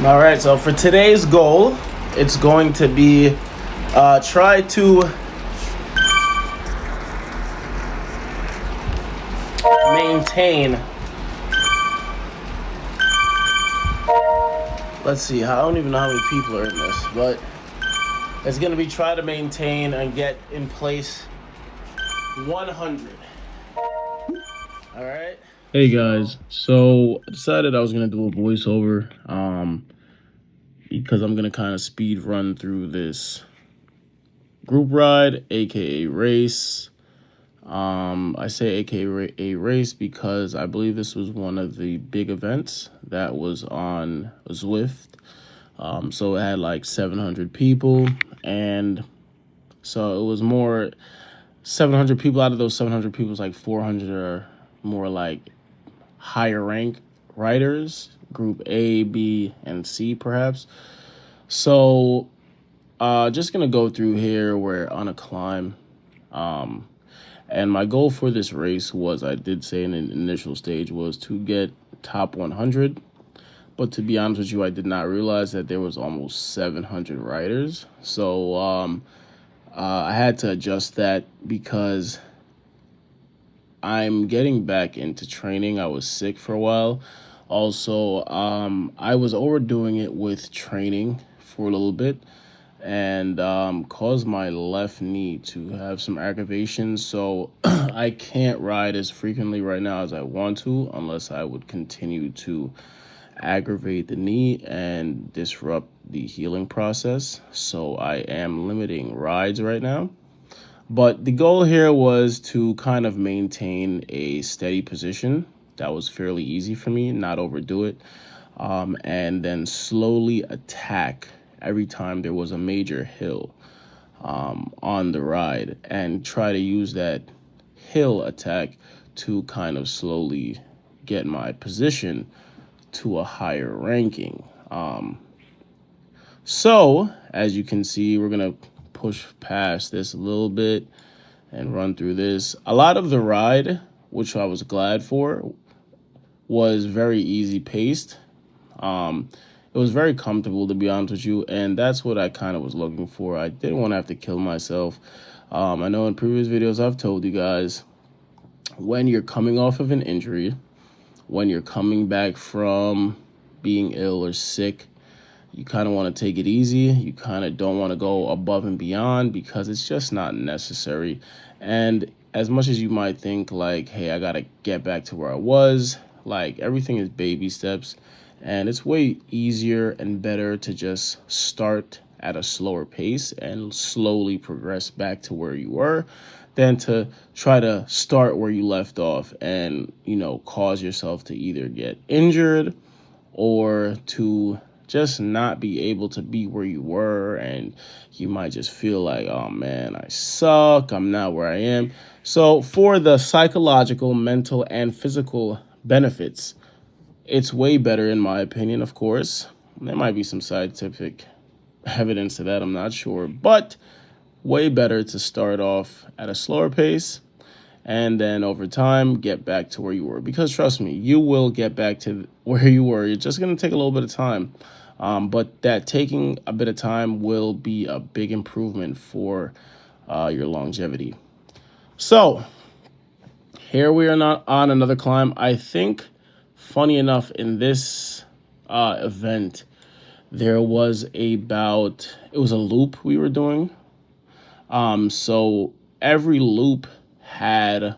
All right, so for today's goal, it's going to be try to maintain. Let's see, I don't even know how many people are in this, but it's going to be try to maintain and get in place 100. All right. Hey guys, so I decided I was gonna do a voiceover, because I'm gonna kind of speed run through this group ride, aka race. I say aka race because I believe this was one of the big events that was on Zwift. So it had like 700 people, and so it was more 700 people. Out of those 700 people, like 400 are more like higher rank riders, group A, B, and C perhaps. So just gonna go through here. We're on a climb. And my goal for this race was, I did say in an initial stage, was to get top 100. But to be honest with you, I did not realize that there was almost 700 riders. So I had to adjust that because I'm getting back into training. I was sick for a while. Also, I was overdoing it with training for a little bit and caused my left knee to have some aggravation. So I can't ride as frequently right now as I want to unless I would continue to aggravate the knee and disrupt the healing process. So I am limiting rides right now. But the goal here was to kind of maintain a steady position. That was fairly easy for me, not overdo it. And then slowly attack every time there was a major hill on the ride, and try to use that hill attack to kind of slowly get my position to a higher ranking. So as you can see, we're going to push past this a little bit and run through this. A lot of the ride, which I was glad for, was very easy paced. It was very comfortable, to be honest with you, and that's what I kind of was looking for. I didn't want to have to kill myself. I know in previous videos I've told you guys, when you're coming off of an injury, when you're coming back from being ill or sick, you kind of want to take it easy. You kind of don't want to go above and beyond because it's just not necessary. And as much as you might think like, hey, I got to get back to where I was, like everything is baby steps. And it's way easier and better to just start at a slower pace and slowly progress back to where you were than to try to start where you left off and, cause yourself to either get injured or to just not be able to be where you were. And you might just feel like, oh man, I suck. I'm not where I am. So for the psychological, mental, and physical benefits, it's way better, in my opinion, of course. There might be some scientific evidence to that, I'm not sure. But way better to start off at a slower pace and then over time get back to where you were. Because trust me, you will get back to where you were. You're just going to take a little bit of time. But that taking a bit of time will be a big improvement for your longevity. So here we are not on another climb. I think, funny enough, in this event, there was it was a loop we were doing. So every loop had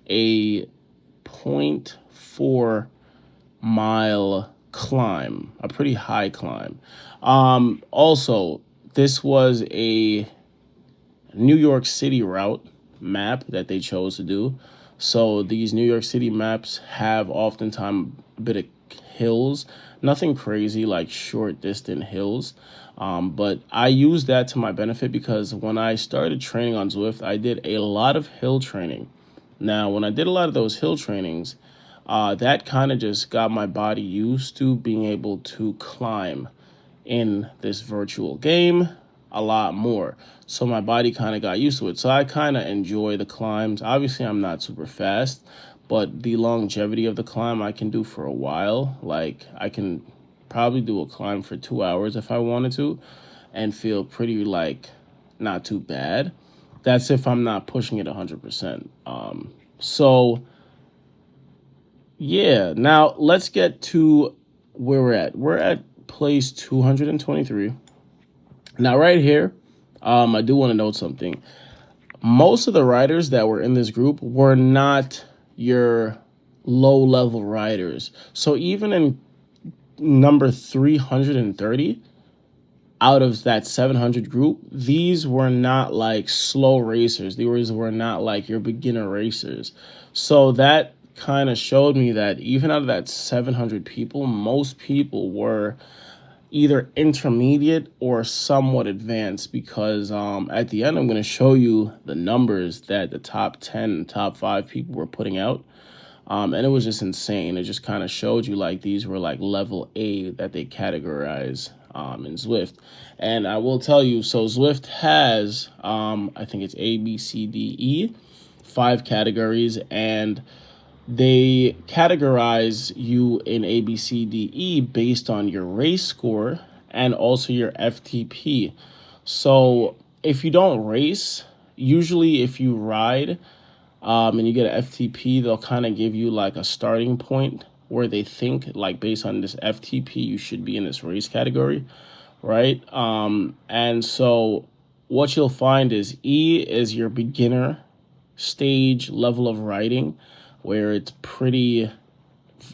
a 0.4 mile climb, a pretty high climb. Also, this was a New York City route map that they chose to do. So these New York City maps have oftentimes a bit of hills, nothing crazy, like short distant hills. But I used that to my benefit because when I started training on Zwift, I did a lot of hill training. Now, when I did a lot of those hill trainings, that kind of just got my body used to being able to climb in this virtual game a lot more. So my body kind of got used to it. So I kind of enjoy the climbs. Obviously, I'm not super fast, but the longevity of the climb I can do for a while. Like I can probably do a climb for 2 hours if I wanted to and feel pretty like not too bad. That's if I'm not pushing it 100%. So yeah, now let's get to where we're at. We're at place 223. Now right here, I do want to note something. Most of the riders that were in this group were not your low level riders. So even in number 330 out of that 700 group, these were not like slow racers. These were not like your beginner racers. So that kind of showed me that even out of that 700 people, most people were either intermediate or somewhat advanced, because at the end I'm going to show you the numbers that the top 10 and top 5 people were putting out. And it was just insane. It just kind of showed you like these were like level A that they categorize in Zwift. And I will tell you, so Zwift has, I think it's A, B, C, D, E, 5 categories, and they categorize you in A, B, C, D, E based on your race score and also your FTP. So if you don't race, usually if you ride and you get an FTP, they'll kind of give you like a starting point where they think like based on this FTP, you should be in this race category, right? And so what you'll find is E is your beginner stage level of riding, where it's pretty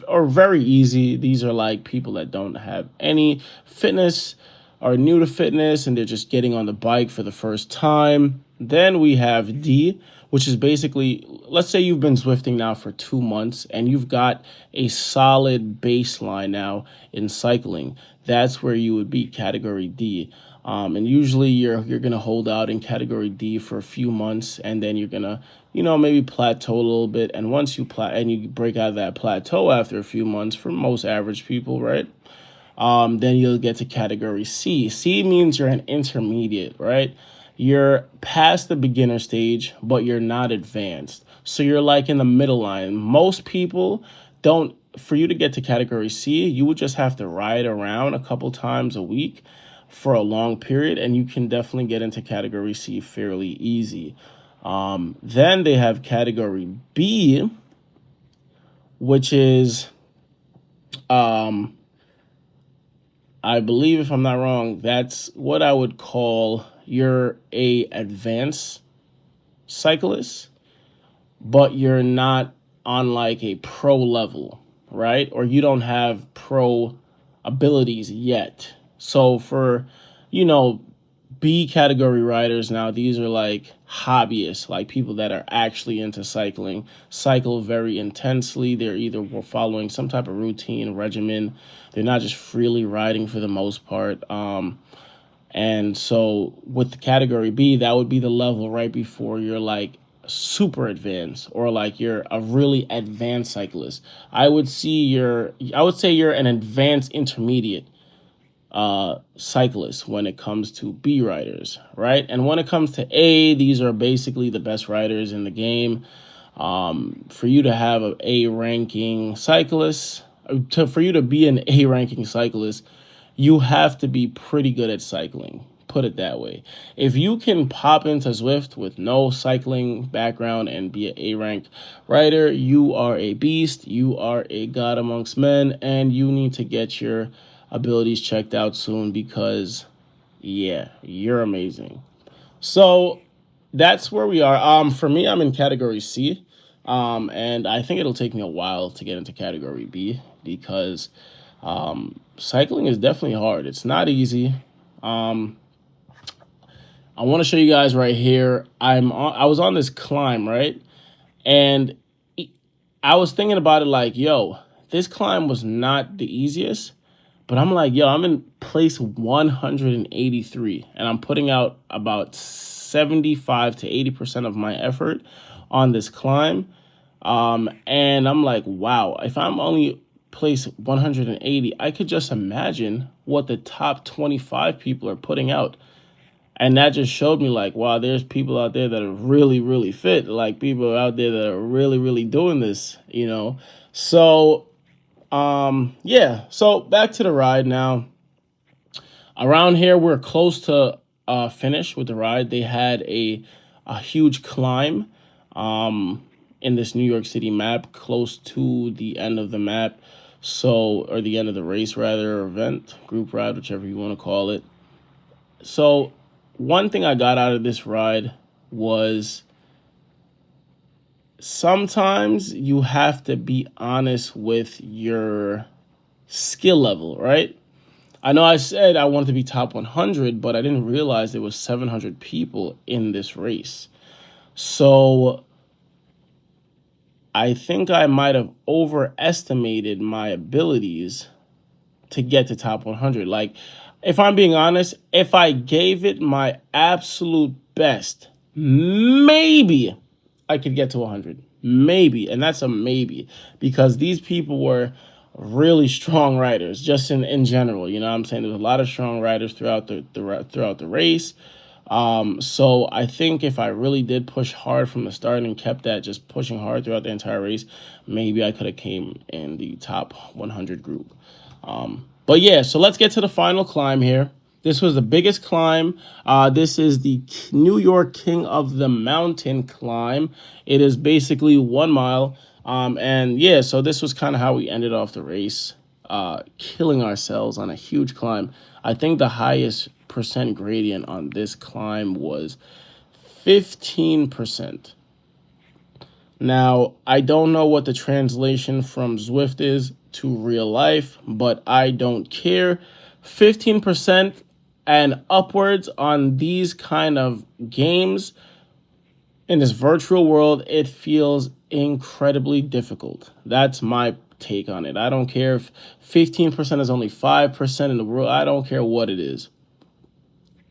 or very easy. These are like people that don't have any fitness, are new to fitness, and they're just getting on the bike for the first time. Then we have D, which is basically, let's say you've been Zwifting now for 2 months and you've got a solid baseline now in cycling. That's where you would be category D. And usually you're going to hold out in category D for a few months, and then you're going to, maybe plateau a little bit. And once you you break out of that plateau after a few months for most average people, right? Then you'll get to category C. C means you're an intermediate, right? You're past the beginner stage, but you're not advanced. So you're like in the middle line. Most people don't, for you to get to category C, you would just have to ride around a couple times a week for a long period, and you can definitely get into category C fairly easy. Then they have category B, which is, I believe, if I'm not wrong, that's what I would call you're a advanced cyclist, but you're not on like a pro level, right? Or you don't have pro abilities yet. So for, B category riders now, these are like hobbyists, like people that are actually into cycling, cycle very intensely. They're either following some type of routine, regimen. They're not just freely riding for the most part. And so with the category B, that would be the level right before you're like super advanced, or like you're a really advanced cyclist. I would say you're an advanced intermediate cyclists when it comes to B riders, right? And when it comes to A, these are basically the best riders in the game. For you to have an A ranking cyclist, for you to be an A ranking cyclist, you have to be pretty good at cycling. Put it that way. If you can pop into Zwift with no cycling background and be an A-rank rider, you are a beast. You are a god amongst men, and you need to get your abilities checked out soon, because yeah, you're amazing. So that's where we are. For me, I'm in category C, and I think it'll take me a while to get into category B, because cycling is definitely hard. It's not easy. I want to show you guys right here. I was on this climb, right? And I was thinking about it like, yo, this climb was not the easiest, but I'm like, yo, I'm in place 183, and I'm putting out about 75 to 80% of my effort on this climb. And I'm like, wow, if I'm only place 180, I could just imagine what the top 25 people are putting out. And that just showed me like, wow, there's people out there that are really, really fit. Like people out there that are really, really doing this, So Yeah, so back to the ride now. Around here, we're close to finish with the ride. They had a huge climb in this New York City map, close to the end of the map. So, or the end of the race, rather, or event, group ride, whichever you want to call it. So, one thing I got out of this ride was sometimes you have to be honest with your skill level, right? I know I said I wanted to be top 100, but I didn't realize there was 700 people in this race. So I think I might have overestimated my abilities to get to top 100. Like, if I'm being honest, if I gave it my absolute best, maybe I could get to 100. Maybe. And that's a maybe, because these people were really strong riders just in general. You know what I'm saying? There's a lot of strong riders throughout the race. So I think if I really did push hard from the start and kept that just pushing hard throughout the entire race, maybe I could have came in the top 100 group. But yeah, so let's get to the final climb here. This was the biggest climb. This is the New York King of the Mountain climb. It is basically 1 mile. And yeah, so this was kind of how we ended off the race, killing ourselves on a huge climb. I think the highest percent gradient on this climb was 15%. Now, I don't know what the translation from Zwift is to real life, but I don't care. 15% and upwards on these kind of games in this virtual world, it feels incredibly difficult. That's my take on it. I don't care if 15% is only 5% in the world. I don't care what it is.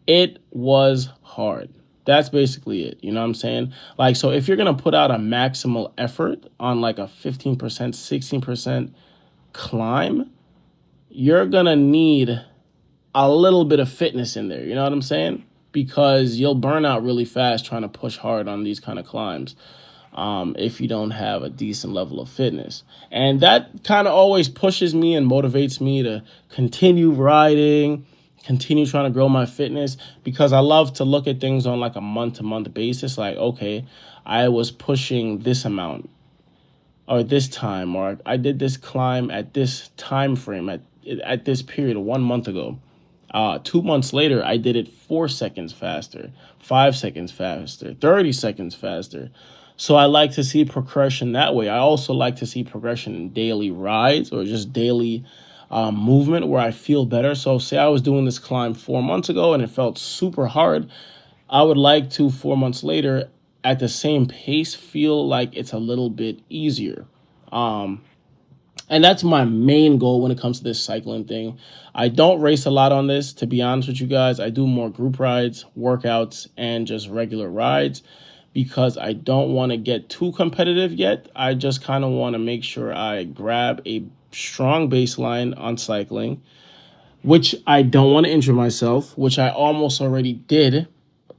It was hard. That's basically it. You know what I'm saying? Like, so if you're going to put out a maximal effort on like a 15%, 16% climb, you're going to need a little bit of fitness in there. You know what I'm saying? Because you'll burn out really fast trying to push hard on these kind of climbs if you don't have a decent level of fitness. And that kind of always pushes me and motivates me to continue riding, continue trying to grow my fitness, because I love to look at things on like a month-to-month basis. Like, okay, I was pushing this amount or this time, or I did this climb at this time frame at this period 1 month ago. 2 months later, I did it 4 seconds faster, 5 seconds faster, 30 seconds faster. So I like to see progression that way. I also like to see progression in daily rides or just daily movement where I feel better. So say I was doing this climb 4 months ago and it felt super hard. I would like to 4 months later at the same pace feel like it's a little bit easier. And that's my main goal when it comes to this cycling thing. I don't race a lot on this, to be honest with you guys. I do more group rides, workouts, and just regular rides because I don't want to get too competitive yet. I just kind of want to make sure I grab a strong baseline on cycling, which I don't want to injure myself, which I almost already did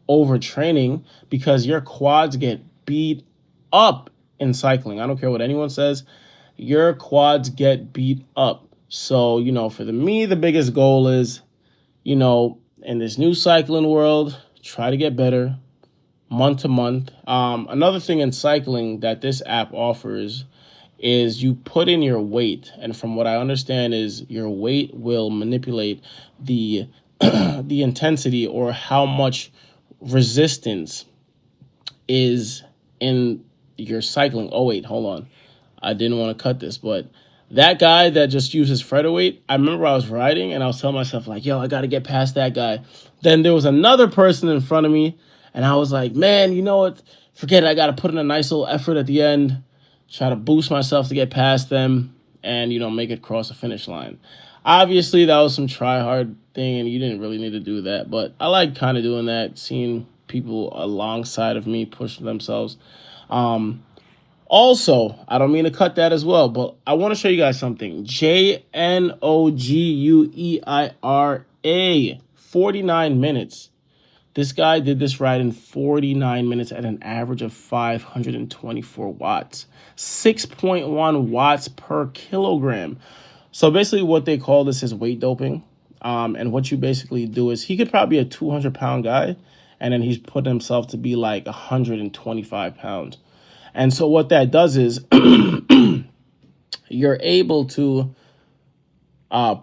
overtraining, because your quads get beat up in cycling. I don't care what anyone says. Your quads get beat up. So, you know, for me, the biggest goal is, you know, in this new cycling world, try to get better month to month. Another thing in cycling that this app offers is you put in your weight. And from what I understand is your weight will manipulate the the intensity or how much resistance is in your cycling. Oh, wait, hold on. I didn't want to cut this, but that guy that just uses featherweight, I remember I was riding and I was telling myself like, yo, I got to get past that guy. Then there was another person in front of me and I was like, man, you know what? Forget it. I got to put in a nice little effort at the end, try to boost myself to get past them and, you know, make it cross the finish line. Obviously, that was some try hard thing and you didn't really need to do that. But I like kind of doing that, seeing people alongside of me push themselves. Also, I don't mean to cut that as well, but I want to show you guys something. Jnogueira, 49 minutes. This guy did this ride in 49 minutes at an average of 524 watts, 6.1 watts per kilogram. So basically what they call this is weight doping. And what you basically do is he could probably be a 200-pound guy, and then he's put himself to be like 125 pounds. And so what that does is you're able to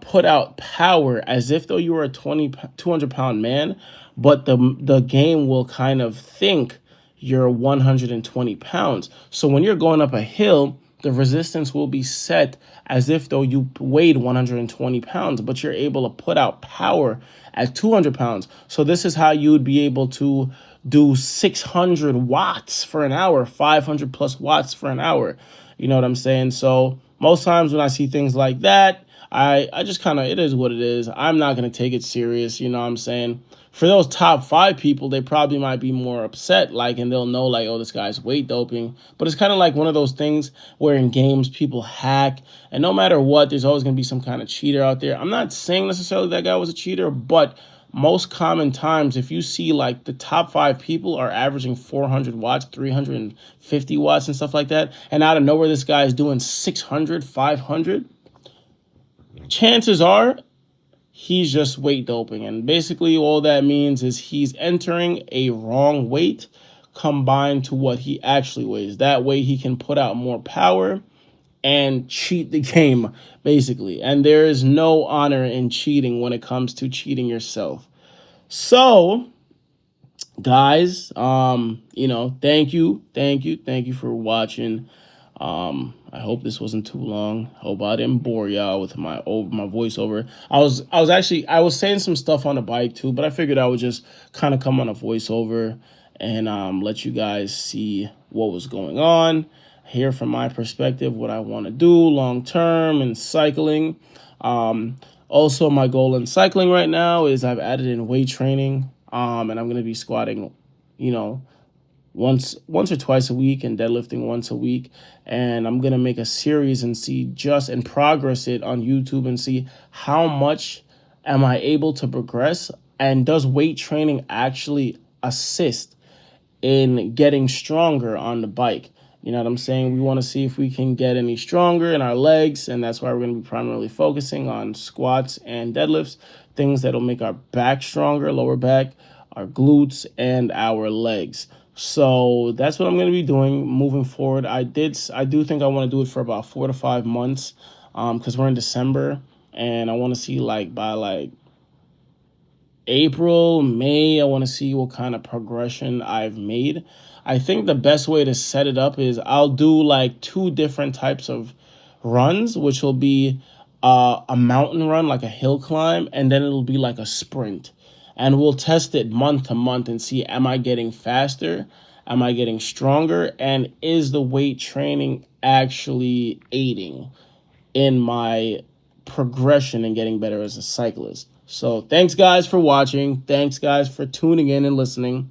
put out power as if though you were a 200-pound man, but the game will kind of think you're 120 pounds. So when you're going up a hill, the resistance will be set as if though you weighed 120 pounds, but you're able to put out power at 200 pounds. So this is how you would be able to do 600 watts for an hour, 500 plus watts for an hour. You know what I'm saying? So most times when I see things like that, I just kind of, it is what it is. I'm not going to take it serious. You know what I'm saying? For those top 5 people, they probably might be more upset, like, and they'll know like, oh, this guy's weight doping. But it's kind of like one of those things where in games people hack, and no matter what, there's always going to be some kind of cheater out there. I'm not saying necessarily that guy was a cheater, but most common times, if you see like the top 5 people are averaging 400 watts, 350 watts and stuff like that, and out of nowhere, this guy is doing 600, 500, chances are he's just weight doping. And basically all that means is he's entering a wrong weight combined to what he actually weighs. That way he can put out more power and cheat the game, basically. And there is no honor in cheating when it comes to cheating yourself. So, guys, thank you for watching. I hope this wasn't too long. I hope I didn't bore y'all with my voiceover. I was saying some stuff on the bike too, but I figured I would just kind of come on a voiceover and let you guys see what was going on, hear from my perspective what I want to do long term in cycling. Also, my goal in cycling right now is I've added in weight training, and I'm going to be squatting, once or twice a week and deadlifting once a week. And I'm going to make a series and progress it on YouTube and see how much am I able to progress, and does weight training actually assist in getting stronger on the bike. You know what I'm saying? We want to see if we can get any stronger in our legs, and that's why we're going to be primarily focusing on squats and deadlifts, things that'll make our back stronger, lower back, our glutes, and our legs. So that's what I'm going to be doing moving forward. I do think I want to do it for about 4 to 5 months, because we're in December, and I want to see by April, May, I want to see what kind of progression I've made. I think the best way to set it up is I'll do 2 different types of runs, which will be a mountain run, like a hill climb, and then it'll be like a sprint. And we'll test it month to month and see, am I getting faster? Am I getting stronger? And is the weight training actually aiding in my progression and getting better as a cyclist? So thanks, guys, for watching. Thanks, guys, for tuning in and listening.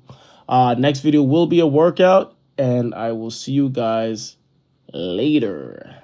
Next video will be a workout, and I will see you guys later.